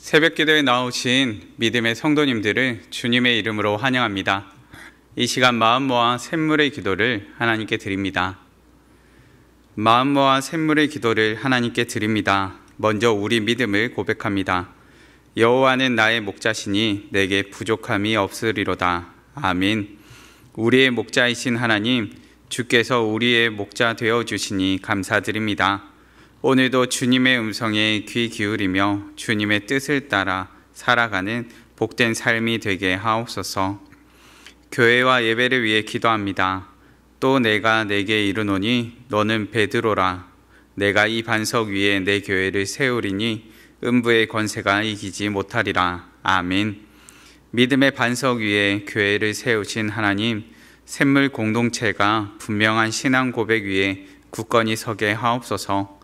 새벽기도에 나오신 믿음의 성도님들을 주님의 이름으로 환영합니다. 이 시간 마음 모아 샘물의 기도를 하나님께 드립니다. 마음 모아 샘물의 기도를 하나님께 드립니다. 먼저 우리 믿음을 고백합니다. 여호와는 나의 목자시니 내게 부족함이 없으리로다. 아멘. 우리의 목자이신 하나님, 주께서 우리의 목자 되어주시니 감사드립니다. 오늘도 주님의 음성에 귀 기울이며 주님의 뜻을 따라 살아가는 복된 삶이 되게 하옵소서. 교회와 예배를 위해 기도합니다. 또 내가 내게 이르노니 너는 베드로라. 내가 이 반석 위에 내 교회를 세우리니 음부의 권세가 이기지 못하리라. 아멘. 믿음의 반석 위에 교회를 세우신 하나님, 샘물 공동체가 분명한 신앙 고백 위에 굳건히 서게 하옵소서.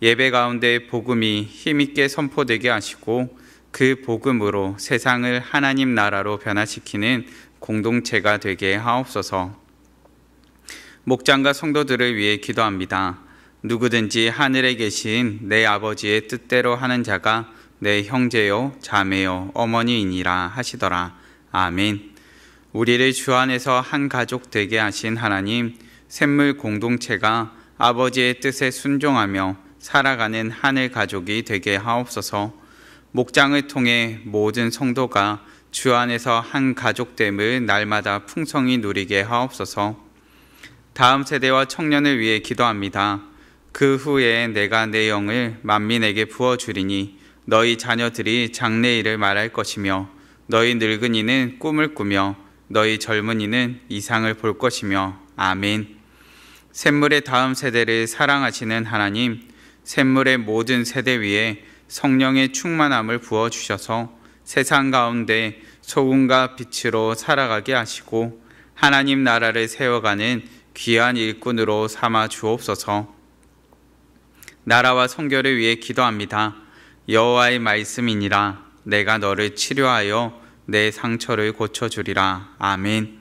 예배 가운데 복음이 힘있게 선포되게 하시고 그 복음으로 세상을 하나님 나라로 변화시키는 공동체가 되게 하옵소서. 목장과 성도들을 위해 기도합니다. 누구든지 하늘에 계신 내 아버지의 뜻대로 하는 자가 내 형제요 자매요 어머니이니라 하시더라. 아멘. 우리를 주 안에서 한 가족 되게 하신 하나님, 샘물 공동체가 아버지의 뜻에 순종하며 살아가는 하늘 가족이 되게 하옵소서. 목장을 통해 모든 성도가 주 안에서 한 가족됨을 날마다 풍성히 누리게 하옵소서. 다음 세대와 청년을 위해 기도합니다. 그 후에 내가 내 영을 만민에게 부어주리니 너희 자녀들이 장래일을 말할 것이며 너희 늙은이는 꿈을 꾸며 너희 젊은이는 이상을 볼 것이며. 아멘. 샘물의 다음 세대를 사랑하시는 하나님, 샘물의 모든 세대 위에 성령의 충만함을 부어주셔서 세상 가운데 소금과 빛으로 살아가게 하시고 하나님 나라를 세워가는 귀한 일꾼으로 삼아 주옵소서. 나라와 선교를 위해 기도합니다. 여호와의 말씀이니라. 내가 너를 치료하여 내 상처를 고쳐주리라. 아멘.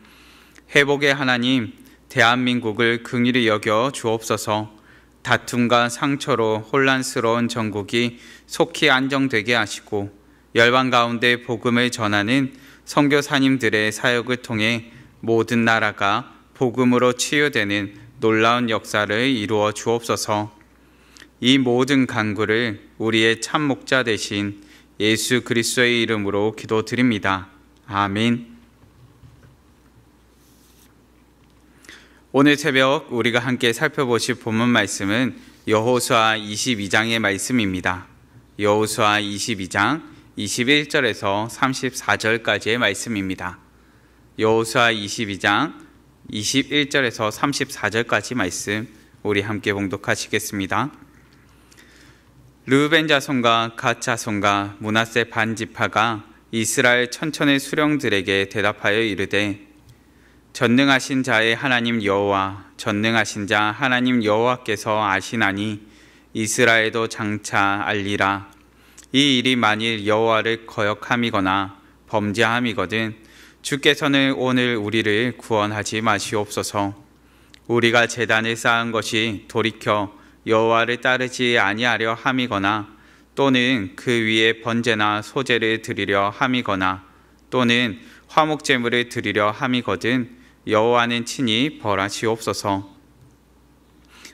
회복의 하나님, 대한민국을 긍휼히 여겨 주옵소서. 다툼과 상처로 혼란스러운 전국이 속히 안정되게 하시고 열방 가운데 복음을 전하는 선교사님들의 사역을 통해 모든 나라가 복음으로 치유되는 놀라운 역사를 이루어 주옵소서. 이 모든 간구를 우리의 참 목자 되신 예수 그리스도의 이름으로 기도드립니다. 아멘. 오늘 새벽 우리가 함께 살펴보실 본문 말씀은 여호수아 22장의 말씀입니다. 여호수아 22장 21절에서 34절까지의 말씀입니다. 여호수아 22장 21절에서 34절까지 말씀 우리 함께 봉독하시겠습니다. 르우벤 자손과 갓 자손과 므낫세 반 지파가 이스라엘 천천의 수령들에게 대답하여 이르되 전능하신 자의 하나님 여호와, 전능하신 자 하나님 여호와께서 아시나니 이스라엘도 장차 알리라. 이 일이 만일 여호와를 거역함이거나 범죄함이거든 주께서는 오늘 우리를 구원하지 마시옵소서. 우리가 제단을 쌓은 것이 돌이켜 여호와를 따르지 아니하려 함이거나 또는 그 위에 번제나 소제를 드리려 함이거나 또는 화목제물을 드리려 함이거든 여호와는 친히 벌하시옵소서.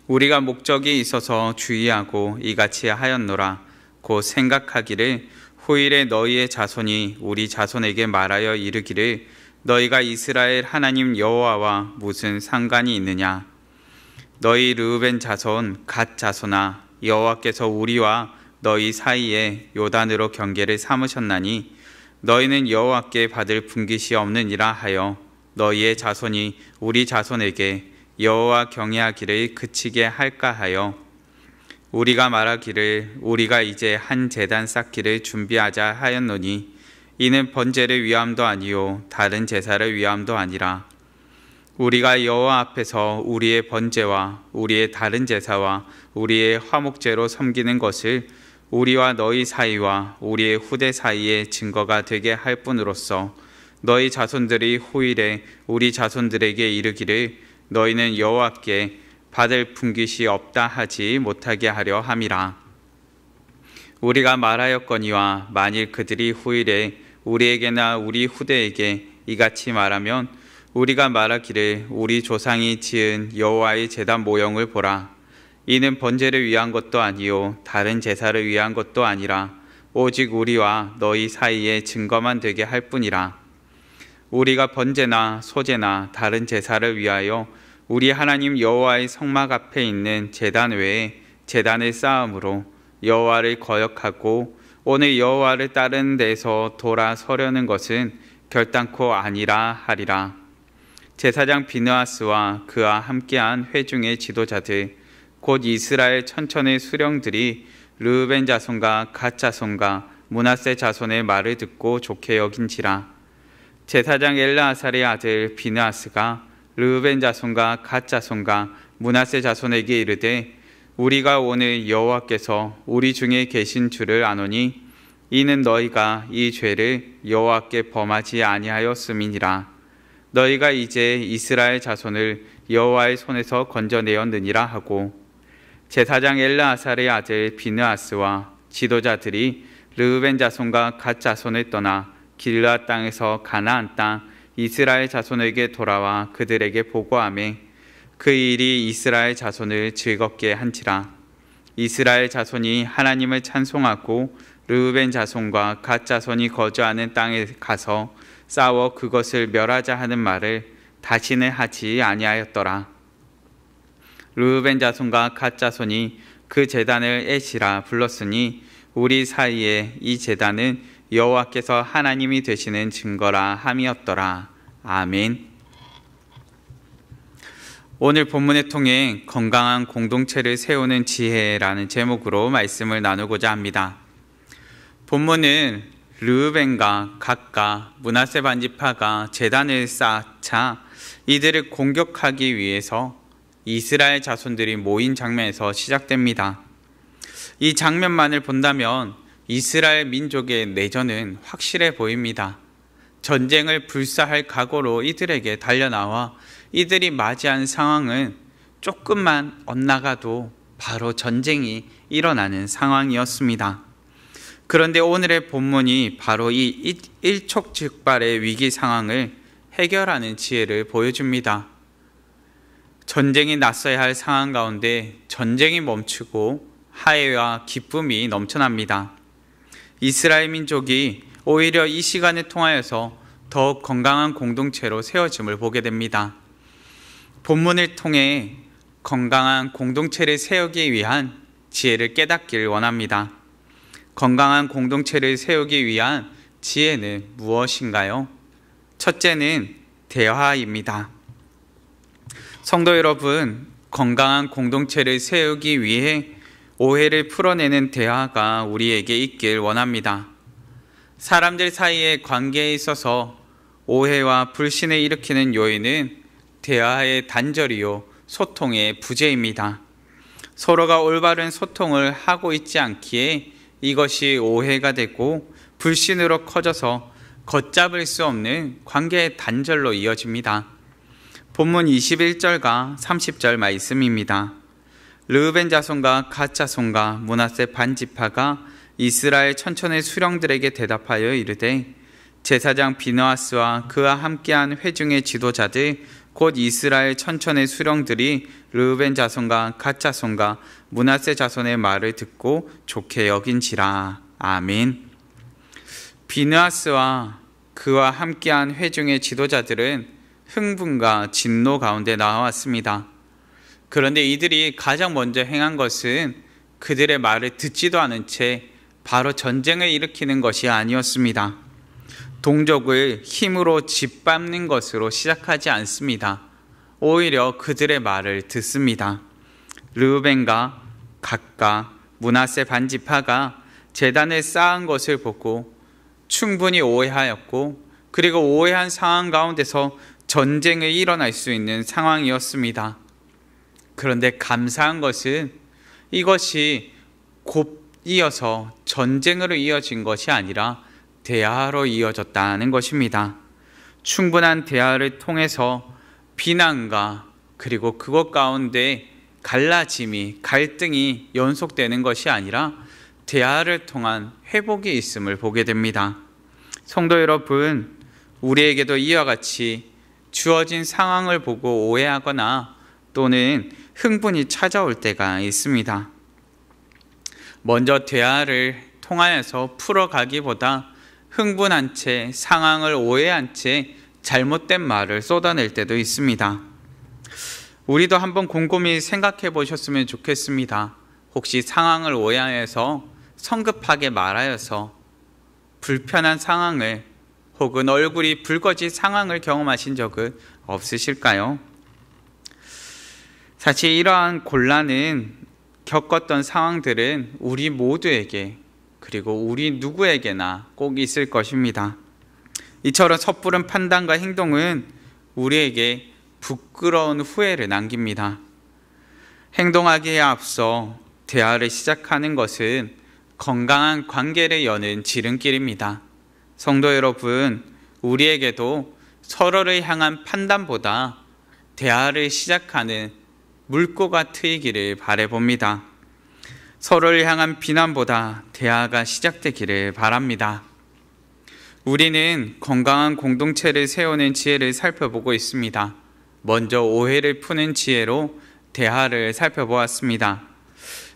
우리가 목적이 있어서 주의하고 이같이 하였노라. 곧 생각하기를 후일에 너희의 자손이 우리 자손에게 말하여 이르기를 너희가 이스라엘 하나님 여호와와 무슨 상관이 있느냐. 너희 르우벤 자손 갓 자손아, 여호와께서 우리와 너희 사이에 요단으로 경계를 삼으셨나니 너희는 여호와께 받을 분깃이 없느니라 하여 너희의 자손이 우리 자손에게 여호와 경외하기를 그치게 할까 하여 우리가 말하기를 우리가 이제 한 제단 쌓기를 준비하자 하였노니 이는 번제를 위함도 아니요 다른 제사를 위함도 아니라 우리가 여호와 앞에서 우리의 번제와 우리의 다른 제사와 우리의 화목제로 섬기는 것을 우리와 너희 사이와 우리의 후대 사이에 증거가 되게 할 뿐으로써 너희 자손들이 후일에 우리 자손들에게 이르기를 너희는 여호와께 받을 분깃이 없다 하지 못하게 하려 함이라. 우리가 말하였거니와 만일 그들이 후일에 우리에게나 우리 후대에게 이같이 말하면 우리가 말하기를 우리 조상이 지은 여호와의 제단 모형을 보라. 이는 번제를 위한 것도 아니요 다른 제사를 위한 것도 아니라 오직 우리와 너희 사이에 증거만 되게 할 뿐이라. 우리가 번제나 소제나 다른 제사를 위하여 우리 하나님 여호와의 성막 앞에 있는 제단 외에 제단을 쌓음으로 여호와를 거역하고 오늘 여호와를 따르는 데서 돌아서려는 것은 결단코 아니라 하리라. 제사장 비느하스와 그와 함께한 회중의 지도자들 곧 이스라엘 천천의 수령들이 르우벤 자손과 갓 자손과 므낫세 자손의 말을 듣고 좋게 여긴지라. 제사장 엘르아살의 아들 비느하스가 르우벤 자손과 갓 자손과 므낫세 자손에게 이르되 우리가 오늘 여호와께서 우리 중에 계신 줄을 아노니 이는 너희가 이 죄를 여호와께 범하지 아니하였음이니라. 너희가 이제 이스라엘 자손을 여호와의 손에서 건져내었느니라 하고 제사장 엘르아살의 아들 비느하스와 지도자들이 르우벤 자손과 갓 자손을 떠나 길르앗 땅에서 가나안 땅 이스라엘 자손에게 돌아와 그들에게 보고하며 그 일이 이스라엘 자손을 즐겁게 한지라. 이스라엘 자손이 하나님을 찬송하고 르우벤 자손과 갓 자손이 거주하는 땅에 가서 싸워 그것을 멸하자 하는 말을 다시는 하지 아니하였더라. 르우벤 자손과 갓 자손이 그 제단을 에시라 불렀으니 우리 사이에 이 제단은 여호와께서 하나님이 되시는 증거라 함이었더라. 아멘. 오늘 본문을 통해 건강한 공동체를 세우는 지혜라는 제목으로 말씀을 나누고자 합니다. 본문은 르우벤과 갓과 므낫세 반지파가 제단을 쌓자 이들을 공격하기 위해서 이스라엘 자손들이 모인 장면에서 시작됩니다. 이 장면만을 본다면 이스라엘 민족의 내전은 확실해 보입니다. 전쟁을 불사할 각오로 이들에게 달려나와 이들이 맞이한 상황은 조금만 엇나가도 바로 전쟁이 일어나는 상황이었습니다. 그런데 오늘의 본문이 바로 이 일촉즉발의 위기 상황을 해결하는 지혜를 보여줍니다. 전쟁이 났어야 할 상황 가운데 전쟁이 멈추고 화해와 기쁨이 넘쳐납니다. 이스라엘 민족이 오히려 이 시간을 통하여서 더욱 건강한 공동체로 세워짐을 보게 됩니다. 본문을 통해 건강한 공동체를 세우기 위한 지혜를 깨닫길 원합니다. 건강한 공동체를 세우기 위한 지혜는 무엇인가요? 첫째는 대화입니다. 성도 여러분, 건강한 공동체를 세우기 위해 오해를 풀어내는 대화가 우리에게 있길 원합니다. 사람들 사이의 관계에 있어서 오해와 불신을 일으키는 요인은 대화의 단절이요, 소통의 부재입니다. 서로가 올바른 소통을 하고 있지 않기에 이것이 오해가 되고 불신으로 커져서 걷잡을 수 없는 관계의 단절로 이어집니다. 본문 21절과 30절 말씀입니다. 르우벤 자손과 갓 자손과 므낫세 반지파가 이스라엘 천천의 수령들에게 대답하여 이르되 제사장 비느하스와 그와 함께한 회중의 지도자들 곧 이스라엘 천천의 수령들이 르우벤 자손과 갓 자손과 므낫세 자손의 말을 듣고 좋게 여긴지라. 아멘. 비느하스와 그와 함께한 회중의 지도자들은 흥분과 진노 가운데 나왔습니다. 그런데 이들이 가장 먼저 행한 것은 그들의 말을 듣지도 않은 채 바로 전쟁을 일으키는 것이 아니었습니다. 동족을 힘으로 짓밟는 것으로 시작하지 않습니다. 오히려 그들의 말을 듣습니다. 르우벤과 갓과 므낫세 반지파가 제단을 쌓은 것을 보고 충분히 오해하였고 그리고 오해한 상황 가운데서 전쟁이 일어날 수 있는 상황이었습니다. 그런데 감사한 것은 이것이 곧 이어서 전쟁으로 이어진 것이 아니라 대화로 이어졌다는 것입니다. 충분한 대화를 통해서 비난과 그리고 그것 가운데 갈라짐이, 갈등이 연속되는 것이 아니라 대화를 통한 회복이 있음을 보게 됩니다. 성도 여러분, 우리에게도 이와 같이 주어진 상황을 보고 오해하거나 또는 흥분이 찾아올 때가 있습니다. 먼저 대화를 통하여서 풀어가기보다 흥분한 채 상황을 오해한 채 잘못된 말을 쏟아낼 때도 있습니다. 우리도 한번 곰곰이 생각해 보셨으면 좋겠습니다. 혹시 상황을 오해하여서 성급하게 말하여서 불편한 상황을 혹은 얼굴이 붉어진 상황을 경험하신 적은 없으실까요? 사실 이러한 곤란은 겪었던 상황들은 우리 모두에게 그리고 우리 누구에게나 꼭 있을 것입니다. 이처럼 섣부른 판단과 행동은 우리에게 부끄러운 후회를 남깁니다. 행동하기에 앞서 대화를 시작하는 것은 건강한 관계를 여는 지름길입니다. 성도 여러분, 우리에게도 서로를 향한 판단보다 대화를 시작하는 물꼬가 트이기를 바라봅니다. 서로를 향한 비난보다 대화가 시작되기를 바랍니다. 우리는 건강한 공동체를 세우는 지혜를 살펴보고 있습니다. 먼저 오해를 푸는 지혜로 대화를 살펴보았습니다.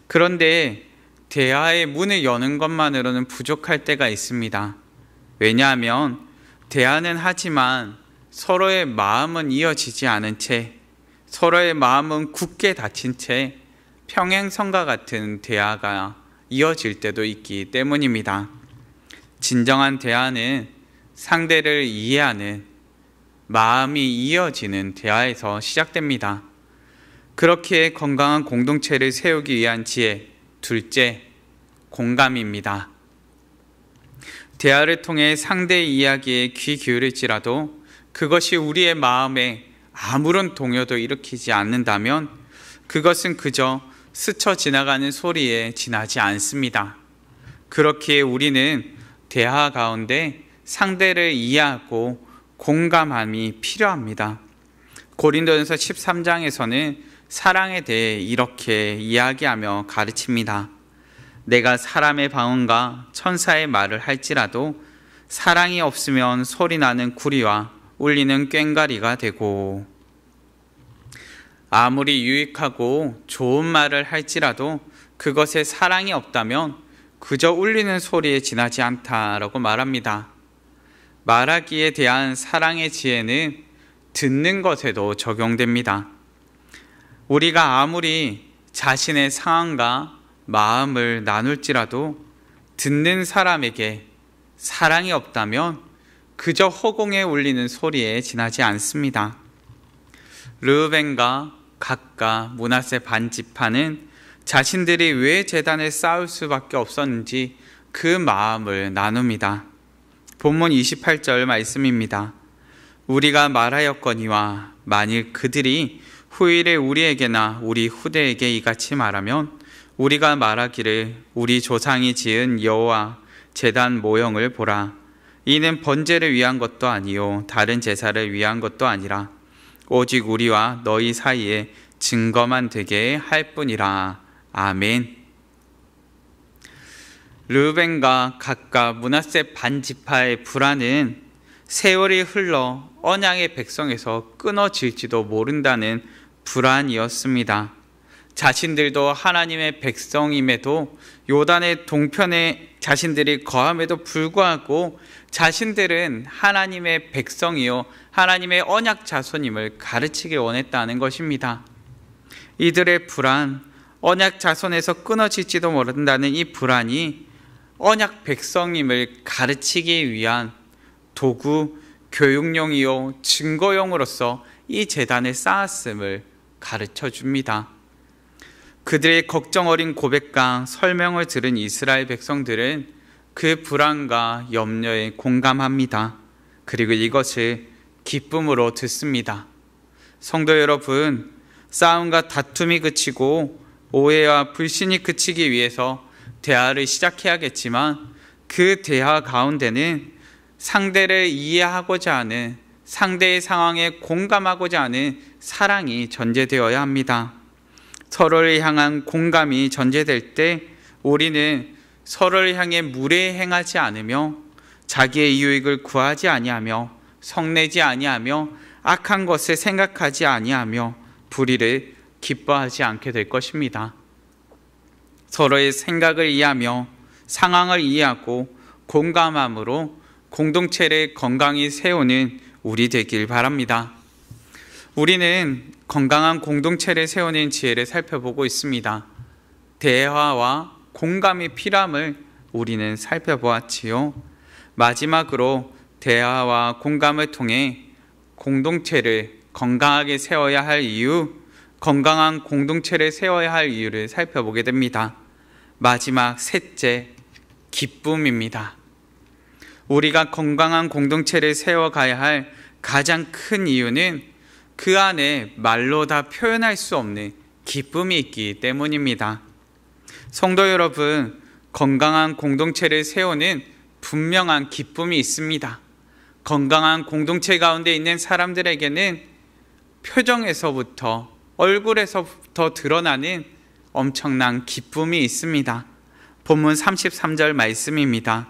그런데 대화의 문을 여는 것만으로는 부족할 때가 있습니다. 왜냐하면 대화는 하지만 서로의 마음은 이어지지 않은 채, 서로의 마음은 굳게 닫힌 채 평행선과 같은 대화가 이어질 때도 있기 때문입니다. 진정한 대화는 상대를 이해하는 마음이 이어지는 대화에서 시작됩니다. 그렇게 건강한 공동체를 세우기 위한 지혜, 둘째, 공감입니다. 대화를 통해 상대의 이야기에 귀 기울일지라도 그것이 우리의 마음에 아무런 동요도 일으키지 않는다면 그것은 그저 스쳐 지나가는 소리에 지나지 않습니다. 그렇기에 우리는 대화 가운데 상대를 이해하고 공감함이 필요합니다. 고린도전서 13장에서는 사랑에 대해 이렇게 이야기하며 가르칩니다. 내가 사람의 방언과 천사의 말을 할지라도 사랑이 없으면 소리나는 구리와 울리는 꽹과리가 되고, 아무리 유익하고 좋은 말을 할지라도 그것에 사랑이 없다면 그저 울리는 소리에 지나지 않다라고 말합니다. 말하기에 대한 사랑의 지혜는 듣는 것에도 적용됩니다. 우리가 아무리 자신의 상황과 마음을 나눌지라도 듣는 사람에게 사랑이 없다면 그저 허공에 울리는 소리에 지나지 않습니다. 르우벤과 gad과 므낫세 반지파는 자신들이 왜 제단을 쌓을 수밖에 없었는지 그 마음을 나눕니다. 본문 28절 말씀입니다. 우리가 말하였거니와 만일 그들이 후일에 우리에게나 우리 후대에게 이같이 말하면 우리가 말하기를 우리 조상이 지은 여호와 제단 모형을 보라. 이는 번제를 위한 것도 아니요 다른 제사를 위한 것도 아니라 오직 우리와 너희 사이에 증거만 되게 할 뿐이라. 아멘. 르우벤과 gad과 므낫세 반지파의 불안은 세월이 흘러 언약의 백성에서 끊어질지도 모른다는 불안이었습니다. 자신들도 하나님의 백성임에도 요단의 동편에 자신들이 거함에도 불구하고 자신들은 하나님의 백성이요 하나님의 언약 자손임을 가르치길 원했다는 것입니다. 이들의 불안, 언약 자손에서 끊어질지도 모른다는 이 불안이 언약 백성임을 가르치기 위한 도구, 교육용이요 증거용으로서 이 제단을 쌓았음을 가르쳐 줍니다. 그들의 걱정 어린 고백과 설명을 들은 이스라엘 백성들은 그 불안과 염려에 공감합니다. 그리고 이것을 기쁨으로 듣습니다. 성도 여러분, 싸움과 다툼이 그치고 오해와 불신이 그치기 위해서 대화를 시작해야겠지만 그 대화 가운데는 상대를 이해하고자 하는, 상대의 상황에 공감하고자 하는 사랑이 전제되어야 합니다. 서로를 향한 공감이 전제될 때 우리는 서로를 향해 무례행하지 않으며 자기의 이익을 구하지 아니하며 성내지 아니하며 악한 것을 생각하지 아니하며 불의를 기뻐하지 않게 될 것입니다. 서로의 생각을 이해하며 상황을 이해하고 공감함으로 공동체를 건강히 세우는 우리 되길 바랍니다. 우리는 건강한 공동체를 세우는 지혜를 살펴보고 있습니다. 대화와 공감이 필요함을 우리는 살펴보았지요. 마지막으로 대화와 공감을 통해 공동체를 건강하게 세워야 할 이유, 건강한 공동체를 세워야 할 이유를 살펴보게 됩니다. 마지막 셋째, 기쁨입니다. 우리가 건강한 공동체를 세워가야 할 가장 큰 이유는 그 안에 말로 다 표현할 수 없는 기쁨이 있기 때문입니다. 성도 여러분, 건강한 공동체를 세우는 분명한 기쁨이 있습니다. 건강한 공동체 가운데 있는 사람들에게는 표정에서부터 얼굴에서부터 드러나는 엄청난 기쁨이 있습니다. 본문 33절 말씀입니다.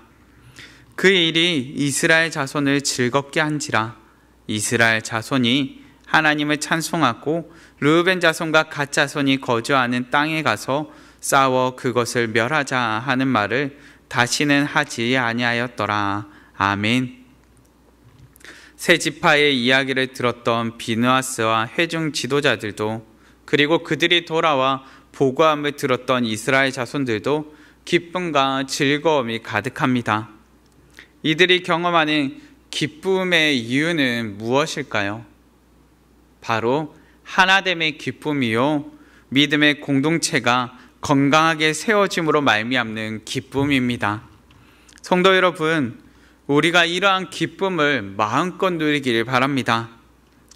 그 일이 이스라엘 자손을 즐겁게 한지라. 이스라엘 자손이 하나님을 찬송하고 르우벤 자손과 갓 자손이 거주하는 땅에 가서 싸워 그것을 멸하자 하는 말을 다시는 하지 아니하였더라. 아멘. 세 지파의 이야기를 들었던 비느하스와 회중 지도자들도, 그리고 그들이 돌아와 보고함을 들었던 이스라엘 자손들도 기쁨과 즐거움이 가득합니다. 이들이 경험하는 기쁨의 이유는 무엇일까요? 바로 하나됨의 기쁨이요, 믿음의 공동체가 건강하게 세워짐으로 말미암는 기쁨입니다. 성도 여러분, 우리가 이러한 기쁨을 마음껏 누리기를 바랍니다.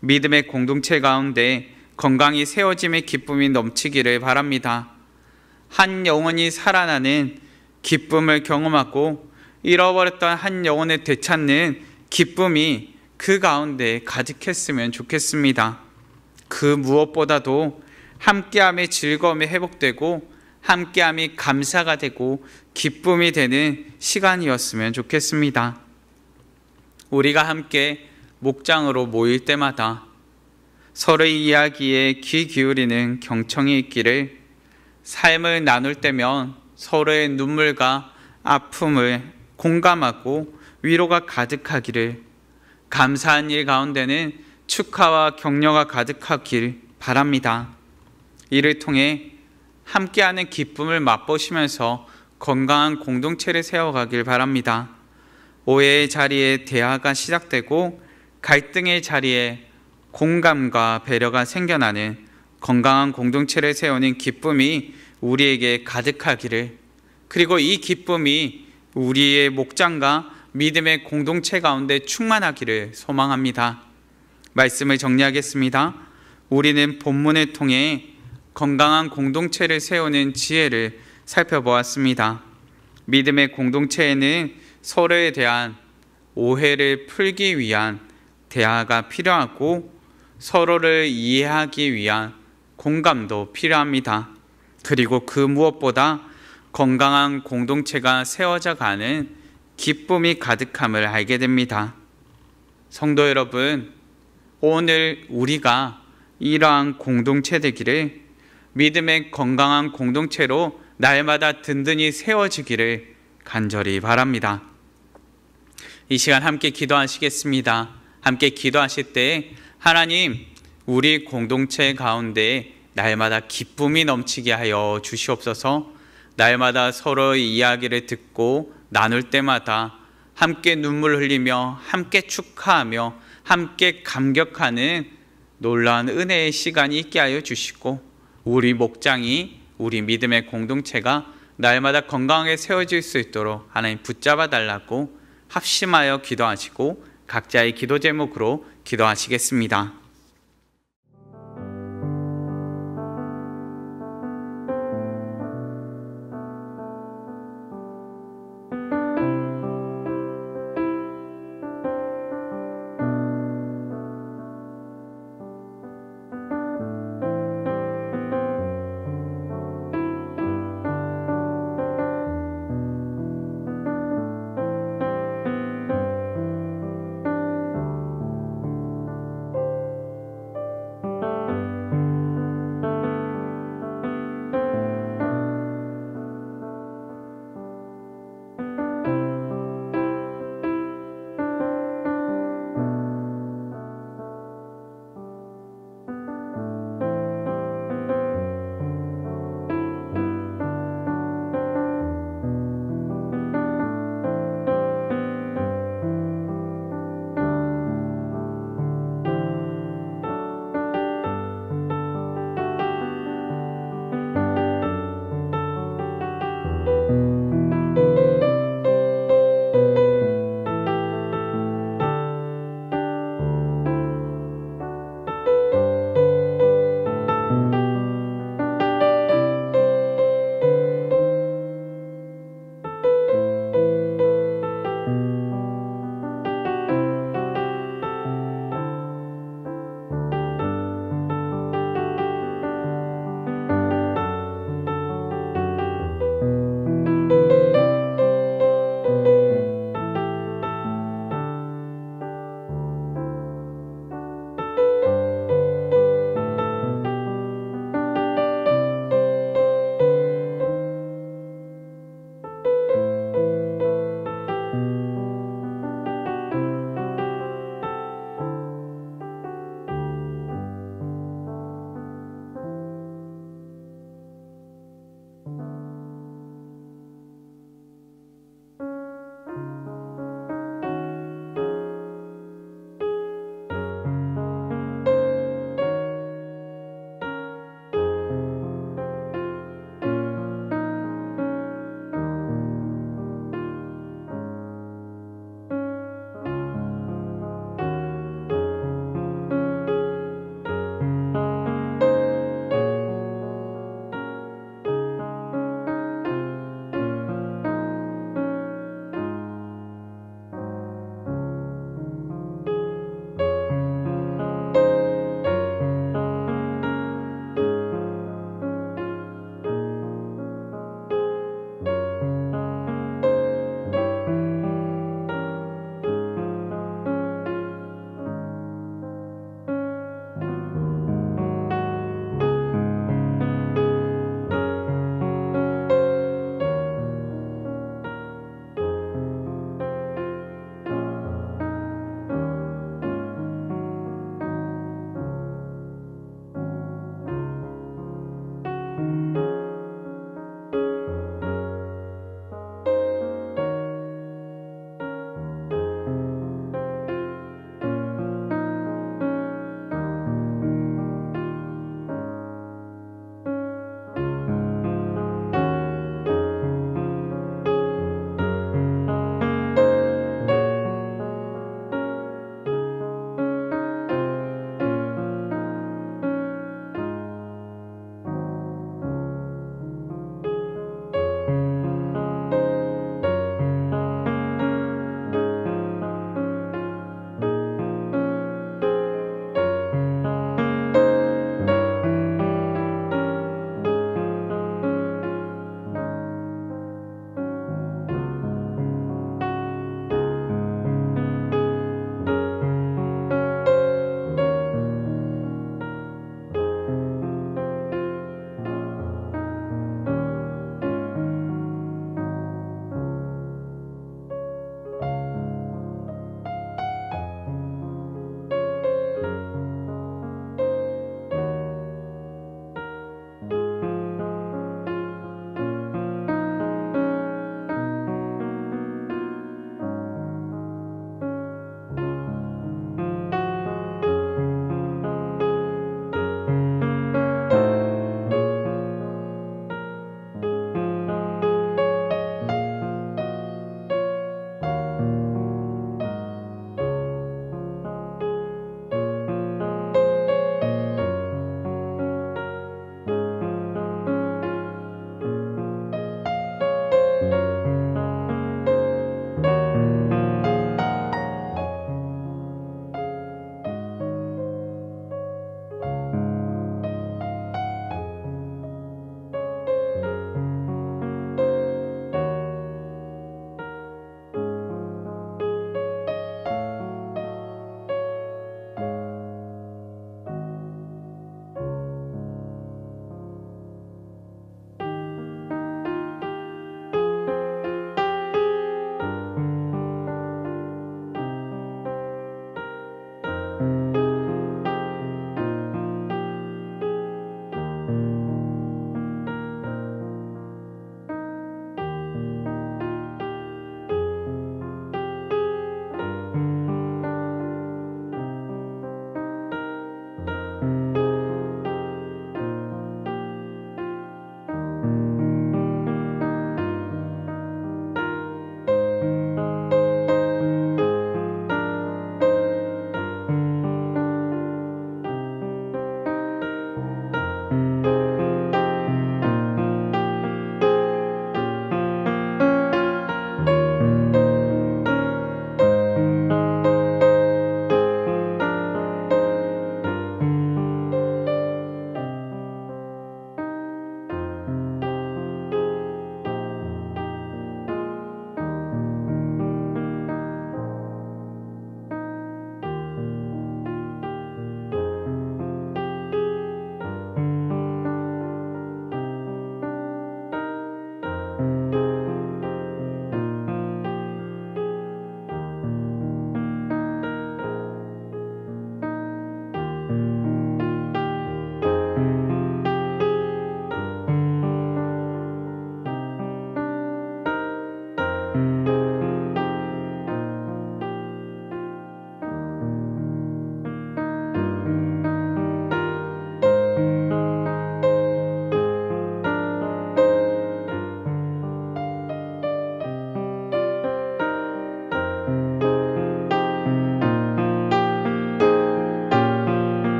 믿음의 공동체 가운데 건강히 세워짐의 기쁨이 넘치기를 바랍니다. 한 영혼이 살아나는 기쁨을 경험하고 잃어버렸던 한 영혼을 되찾는 기쁨이 그 가운데 가득했으면 좋겠습니다. 그 무엇보다도 함께함의 즐거움이 회복되고 함께함이 감사가 되고 기쁨이 되는 시간이었으면 좋겠습니다. 우리가 함께 목장으로 모일 때마다 서로의 이야기에 귀 기울이는 경청이 있기를, 삶을 나눌 때면 서로의 눈물과 아픔을 공감하고 위로가 가득하기를, 감사한 일 가운데는 축하와 격려가 가득하길 바랍니다. 이를 통해 함께하는 기쁨을 맛보시면서 건강한 공동체를 세워가길 바랍니다. 오해의 자리에 대화가 시작되고 갈등의 자리에 공감과 배려가 생겨나는 건강한 공동체를 세우는 기쁨이 우리에게 가득하기를, 그리고 이 기쁨이 우리의 목장과 믿음의 공동체 가운데 충만하기를 소망합니다. 말씀을 정리하겠습니다. 우리는 본문을 통해 건강한 공동체를 세우는 지혜를 살펴보았습니다. 믿음의 공동체에는 서로에 대한 오해를 풀기 위한 대화가 필요하고 서로를 이해하기 위한 공감도 필요합니다. 그리고 그 무엇보다 건강한 공동체가 세워져 가는 기쁨이 가득함을 알게 됩니다. 성도 여러분, 오늘 우리가 이러한 공동체 되기를, 믿음의 건강한 공동체로 날마다 든든히 세워지기를 간절히 바랍니다. 이 시간 함께 기도하시겠습니다. 함께 기도하실 때 하나님, 우리 공동체 가운데 날마다 기쁨이 넘치게 하여 주시옵소서. 날마다 서로의 이야기를 듣고 나눌 때마다 함께 눈물 흘리며 함께 축하하며 함께 감격하는 놀라운 은혜의 시간이 있게 하여 주시고, 우리 목장이, 우리 믿음의 공동체가 날마다 건강하게 세워질 수 있도록 하나님 붙잡아 달라고 합심하여 기도하시고 각자의 기도 제목으로 기도하시겠습니다.